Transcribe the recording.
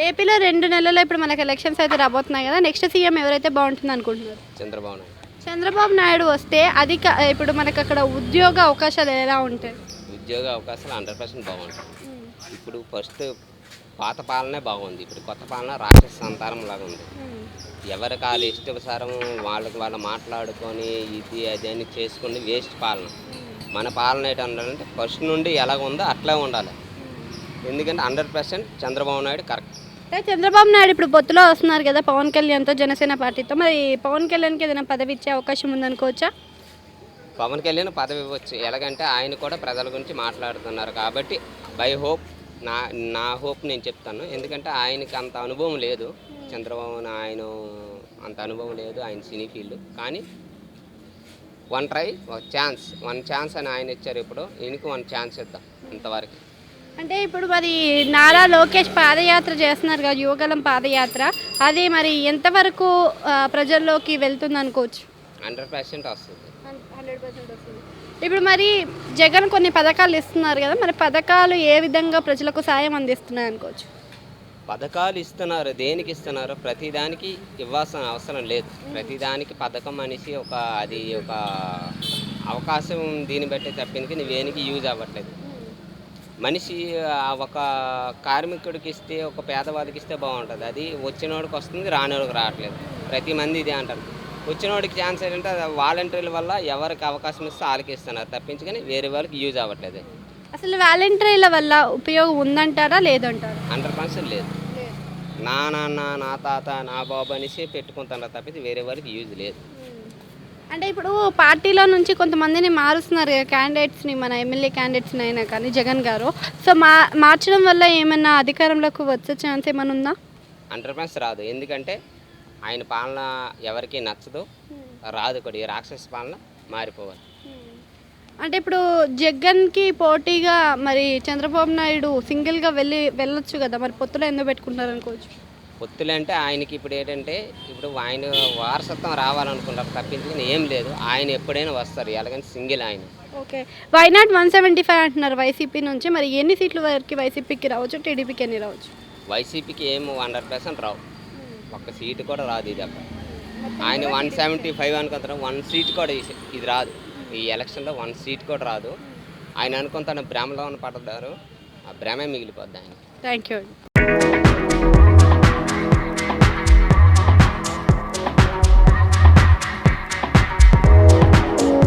ఏపీలో 2 నెలల్లో ఇప్పుడు మనకి ఎలక్షన్స్ అయితే రాబోతున్నాయి కదా, నెక్స్ట్ సీఎం ఎవరైతే బాగుంటుంది అనుకుంటున్నారు? చంద్రబాబు నాయుడు. చంద్రబాబు నాయుడు వస్తే ఇప్పుడు మనకు అక్కడ ఉద్యోగ అవకాశాలు ఎలా ఉంటాయి? ఉద్యోగ అవకాశాలు 100% బాగుంటాయి. ఇప్పుడు ఫస్ట్ పాత పాలనే బాగుంది. ఇప్పుడు కొత్త పాలన రాక్షస సంతానం లాగా ఉంది. ఎవరికి వాళ్ళు ఇష్టానుసారం వాళ్ళు మాట్లాడుకొని ఇది అది అని చేసుకుని వేస్ట్ పాలన. మన పాలన ఏంటంటే ఫస్ట్ నుండి ఎలాగ ఉందో అట్లే ఉండాలి. ఎందుకంటే 100% చంద్రబాబు నాయుడు కరెక్ట్. అంటే చంద్రబాబు నాయుడు ఇప్పుడు పొత్తులో వస్తున్నారు కదా పవన్ కళ్యాణ్తో, జనసేన పార్టీతో, మరి పవన్ కళ్యాణ్కి ఏదైనా పదవి ఇచ్చే అవకాశం ఉందనుకోవచ్చా? పవన్ కళ్యాణ్ పదవి ఇవ్వచ్చు. ఎలాగంటే ఆయన కూడా ప్రజల గురించి మాట్లాడుతున్నారు కాబట్టి బై హోప్ నా హోప్ నేను చెప్తాను. ఎందుకంటే ఆయనకి అంత అనుభవం లేదు. చంద్రబాబు ఆయన అంత అనుభవం లేదు ఆయన సినీ ఫీల్డ్. కానీ వన్ ఛాన్స్ అని ఆయన ఇచ్చారు. ఇప్పుడు ఈయనకి 1 ఛాన్స్ ఇద్దాం అంతవరకు. అంటే ఇప్పుడు మరి నారా లోకేష్ పాదయాత్ర చేస్తున్నారు కదా, యువగలం పాదయాత్ర, అది మరి ఎంతవరకు ప్రజల్లోకి వెళ్తుంది అనుకోవచ్చు? 100% వస్తుంది. 100% వస్తుంది. ఇప్పుడు మరి జగన్ కొన్ని పథకాలు ఇస్తున్నారు కదా, మరి పథకాలు ఏ విధంగా ప్రజలకు సాయం అందిస్తున్నాయి అనుకోవచ్చు? పథకాలు ఇస్తున్నారు. దేనికి ఇస్తున్నారు? ప్రతిదానికి ఇవ్వాల్సిన అవసరం లేదు. ప్రతిదానికి పథకం అనేసి ఒక అవకాశం దీన్ని బట్టి తప్పింది నువ్వేనికి యూజ్ అవ్వట్లేదు. మనిషి ఒక కార్మికుడికి ఇస్తే, ఒక పేదవాడికి ఇస్తే బాగుంటుంది. అది వచ్చినోడికి వస్తుంది, రానివాడికి రావట్లేదు. ప్రతి మంది ఇదే అంటారు. వచ్చినోడికి ఛాన్స్ ఏంటంటే వాలంటీర్ల వల్ల ఎవరికి అవకాశం ఇస్తే వాళ్ళకి ఇస్తున్నారు తప్పించి, కానీ వేరే వాళ్ళకి యూజ్ అవ్వట్లేదు. అసలు వాలంటీర్ల వల్ల ఉపయోగం ఉందంటారా లేదంటారా? 100% లేదు. నా నాన్న, నా తాత, నా బాబు అనేసి పెట్టుకుంటున్నారు తప్పించి వేరే వాళ్ళకి యూజ్ లేదు. అంటే ఇప్పుడు పార్టీలో నుంచి కొంతమందిని మారుస్తున్నారు కదా క్యాండిడేట్స్ని, మన ఎమ్మెల్యే క్యాండిడేట్స్ని అయినా కానీ జగన్ గారు. సో మార్చడం వల్ల ఏమైనా అధికారంలోకి వచ్చే ఛాన్స్ ఏమైనా ఉందా? 100% రాదు. ఎందుకంటే ఆయన పాలన ఎవరికి నచ్చదు, రాదు కూడా. ఈ రాక్షస పాలన మారిపోవాలి. అంటే ఇప్పుడు జగన్కి పోటీగా మరి చంద్రబాబు నాయుడు సింగిల్గా వెళ్ళొచ్చు కదా, మరి పొత్తులో ఎందుకు పెట్టుకుంటారు అనుకోవచ్చు? పొత్తులు అంటే ఆయనకి ఇప్పుడు ఏంటంటే ఆయన వారసత్వం రావాలనుకుంటారు తప్పించుకుని ఏం లేదు. ఆయన ఎప్పుడైనా వస్తారు, ఎలాగని సింగిల్ ఆయన. ఓకే, వైనాట్ 175 అంటున్నారు వైసీపీ నుంచి. మరి ఎన్ని సీట్ల వరకు వైసీపీకి రావచ్చు, టీడీపీకి ఎన్ని రావచ్చు? వైసీపీకి ఏం 100% రావు. ఒక్క సీటు కూడా రాదు. ఇది అక్కడ ఆయన 175 అనుకుంటారు. 1 సీట్ కూడా ఇది రాదు. ఈ ఎలక్షన్లో 1 సీట్ కూడా రాదు. ఆయన అనుకుంటాను భ్రమలో పడ్డారు. ఆ భ్రమే మిగిలిపోద్ది ఆయన. Thank you.